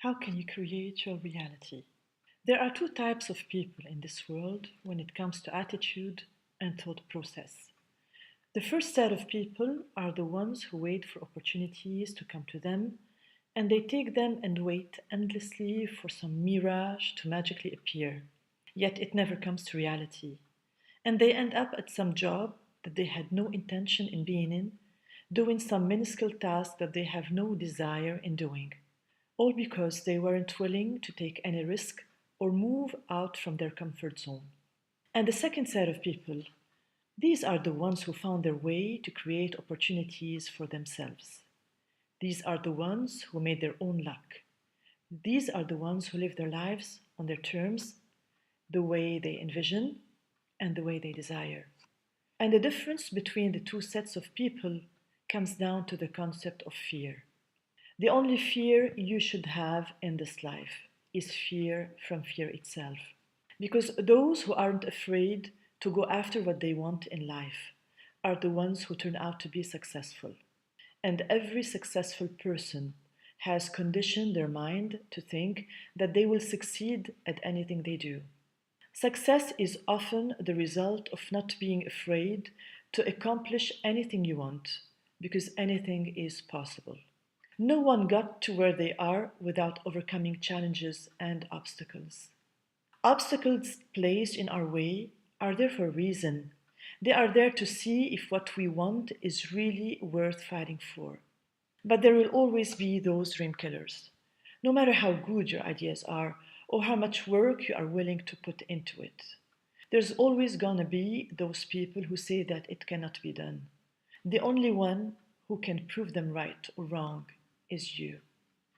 How can you create your reality? There are two types of people in this world when it comes to attitude and thought process. The first set of people are the ones who wait for opportunities to come to them, and they take them and wait endlessly for some mirage to magically appear. Yet it never comes to reality. And they end up at some job that they had no intention in being in, doing some minuscule task that they have no desire in doing, all because they weren't willing to take any risk or move out from their comfort zone. And the second set of people, these are the ones who found their way to create opportunities for themselves. These are the ones who made their own luck. These are the ones who live their lives on their terms, the way they envision, and the way they desire. And the difference between the two sets of people comes down to the concept of fear. The only fear you should have in this life is fear from fear itself. Because those who aren't afraid to go after what they want in life are the ones who turn out to be successful. And every successful person has conditioned their mind to think that they will succeed at anything they do. Success is often the result of not being afraid to accomplish anything you want, because anything is possible. No one got to where they are without overcoming challenges and obstacles. Obstacles placed in our way are there for a reason. They are there to see if what we want is really worth fighting for. But there will always be those dream killers. No matter how good your ideas are or how much work you are willing to put into it, there's always gonna be those people who say that it cannot be done. The only one who can prove them right or wrong is you.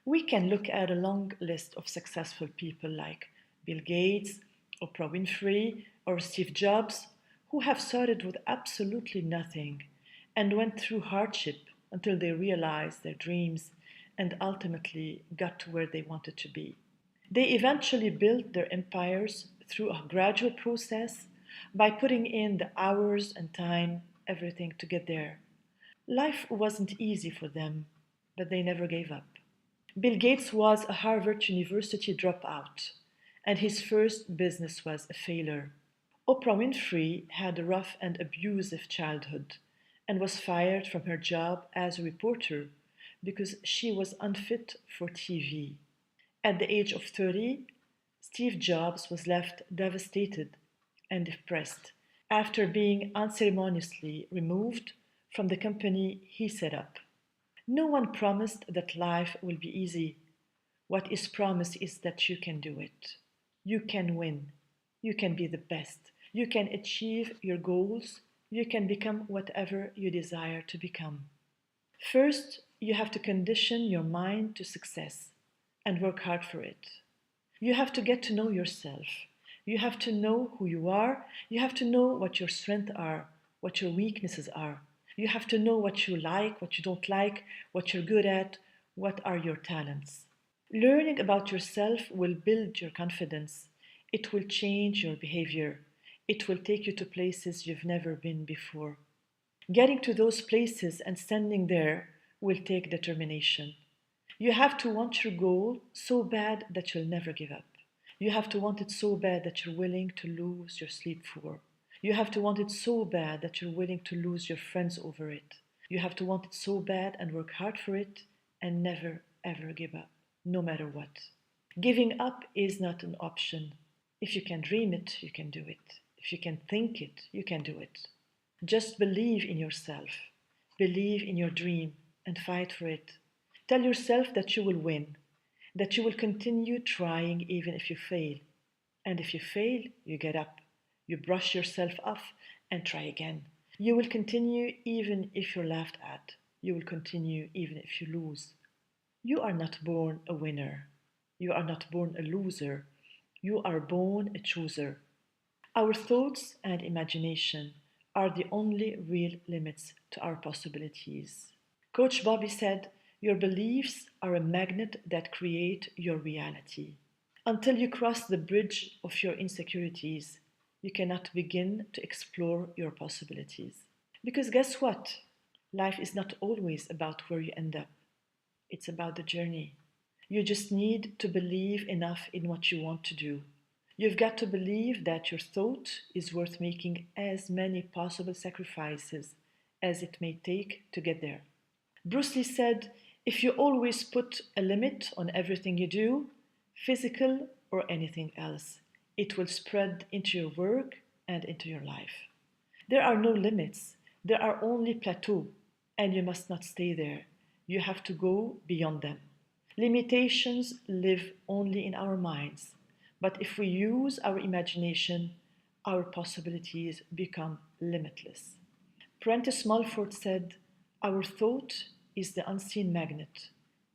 We can look at a long list of successful people like Bill Gates, Oprah Winfrey, or Steve Jobs, who have started with absolutely nothing and went through hardship until they realized their dreams and ultimately got to where they wanted to be. They eventually built their empires through a gradual process by putting in the hours and time, everything to get there. Life wasn't easy for them, but they never gave up. Bill Gates was a Harvard University dropout, and his first business was a failure. Oprah Winfrey had a rough and abusive childhood and was fired from her job as a reporter because she was unfit for TV. At the age of 30, Steve Jobs was left devastated and depressed after being unceremoniously removed from the company he set up. No one promised that life will be easy. What is promised is that you can do it. You can win. You can be the best. You can achieve your goals. You can become whatever you desire to become. First, you have to condition your mind to success and work hard for it. You have to get to know yourself. You have to know who you are. You have to know what your strengths are, what your weaknesses are. You have to know what you like, what you don't like, what you're good at, what are your talents. Learning about yourself will build your confidence. It will change your behavior. It will take you to places you've never been before. Getting to those places and standing there will take determination. You have to want your goal so bad that you'll never give up. You have to want it so bad that you're willing to lose your sleep for. You have to want it so bad that you're willing to lose your friends over it. You have to want it so bad and work hard for it and never ever give up, no matter what. Giving up is not an option. If you can dream it, you can do it. If you can think it, you can do it. Just believe in yourself. Believe in your dream and fight for it. Tell yourself that you will win, that you will continue trying even if you fail. And if you fail, you get up. You brush yourself off and try again. You will continue even if you're laughed at. You will continue even if you lose. You are not born a winner. You are not born a loser. You are born a chooser. Our thoughts and imagination are the only real limits to our possibilities. Coach Bobby said, "Your beliefs are a magnet that create your reality. Until you cross the bridge of your insecurities, you cannot begin to explore your possibilities. Because guess what? Life is not always about where you end up. It's about the journey. You just need to believe enough in what you want to do. You've got to believe that your thought is worth making as many possible sacrifices as it may take to get there. Bruce Lee said, if you always put a limit on everything you do, physical or anything else, it will spread into your work and into your life. There are no limits, there are only plateaux, and you must not stay there. You have to go beyond them. Limitations live only in our minds, but if we use our imagination, our possibilities become limitless. Prentice Mulford said, our thought is the unseen magnet,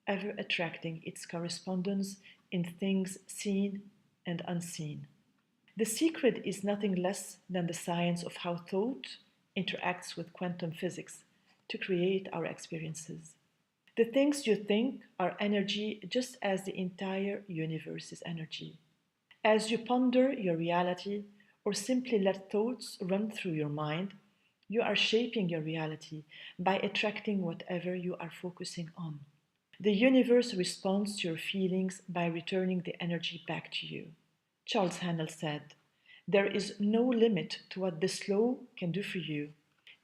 ever attracting its correspondence in things seen and unseen. The secret is nothing less than the science of how thought interacts with quantum physics to create our experiences. The things you think are energy just as the entire universe is energy. As you ponder your reality or simply let thoughts run through your mind, you are shaping your reality by attracting whatever you are focusing on. The universe responds to your feelings by returning the energy back to you. Charles Handel said, there is no limit to what this law can do for you.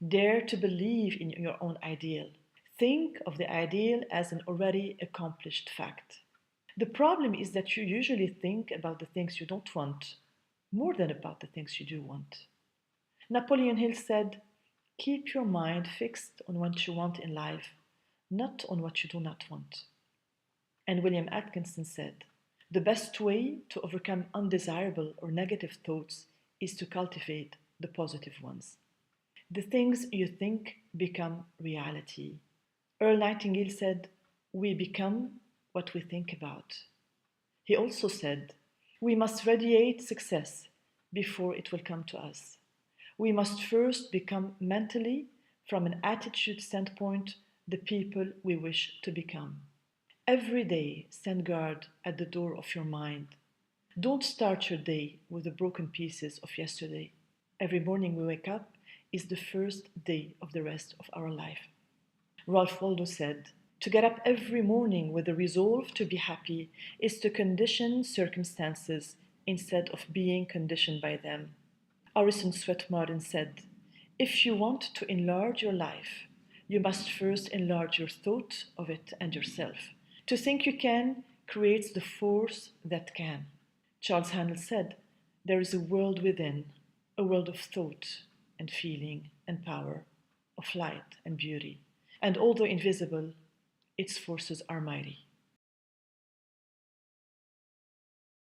Dare to believe in your own ideal. Think of the ideal as an already accomplished fact. The problem is that you usually think about the things you don't want more than about the things you do want. Napoleon Hill said, keep your mind fixed on what you want in life, not on what you do not want. And William Atkinson said, the best way to overcome undesirable or negative thoughts is to cultivate the positive ones. The things you think become reality. Earl Nightingale said, we become what we think about. He also said, we must radiate success before it will come to us. We must first become mentally, from an attitude standpoint, the people we wish to become. Every day, stand guard at the door of your mind. Don't start your day with the broken pieces of yesterday. Every morning we wake up is the first day of the rest of our life. Ralph Waldo said, to get up every morning with the resolve to be happy is to condition circumstances instead of being conditioned by them. Orison Swett Marden said, if you want to enlarge your life, you must first enlarge your thought of it and yourself. To think you can creates the force that can. Charles Handel said, there is a world within, a world of thought and feeling and power, of light and beauty. And although invisible, its forces are mighty.